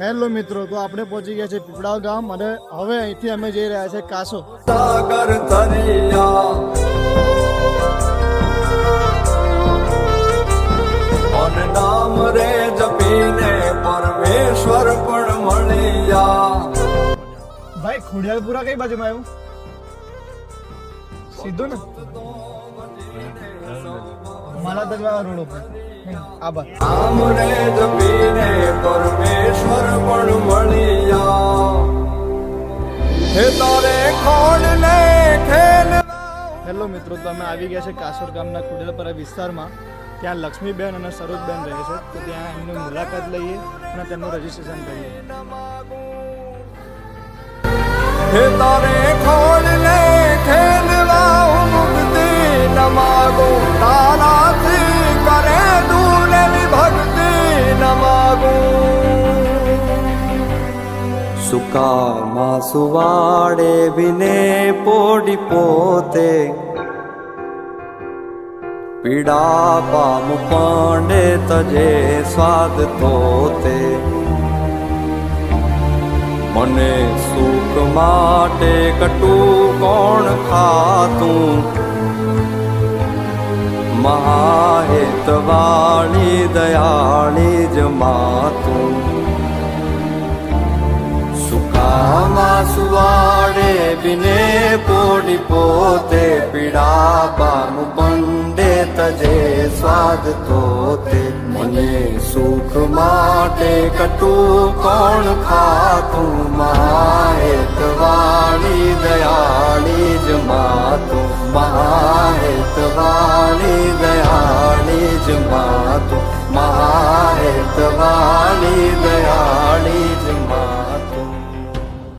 Hello મિત્રો, તો આપણે પહોંચી ગયા છે પીપળા ગામ અને હવે અહીંથી અમે જઈ રહ્યા છે કાસો. સાગર તરિયા અને નામ રે જપીને પરમેશ્વર પણ મળ્યા. ભાઈ ખોડિયાલપુરા કઈ બાજુમાં આવ્યું? સીધું ને માલા દરવાજા રોડ ઉપર. આભાર. નામ રે જપીને પરમેશ્વર પણ મળ્યા. હે તારે ખોડ ને ખેલ. હેલો મિત્રો, તો અમે આવી ગયા છે કાસોર ગામના ખોડિયાલપુરા વિસ્તારમાં. ત્યાં લક્ષ્મીબેન અને સરોજબેન રહે છે, તો ત્યાં એમની મુલાકાત લઈએ અને તેમનું રજીસ્ટ્રેશન કરીએ. હે તારે ખોડ ને ખેલવા મુક્તિ ન માગો. તારાથી કરે દૂર એવી ભક્તિ ન માગો. સુકામાં સુવાડે વિને પોડી પોતે પીડા પામ પાંડે તજે સ્વાદ તોતે. મને સુખ માટે કટું કોણ ખાતું. મહાહેતવાળી દયાળી જ માતું. સુકામાં સુવાડે બિને પોડી પોતે પીડા પામ પંડે તજે સ્વાદ તોતે. મને સુખ માટે કટું કોણ ખાતું. મહાહેતવાળી દયાળી જ માતું. મહાહેતવાળી દયાળી જ માતું. મહાહેતવાળી દયા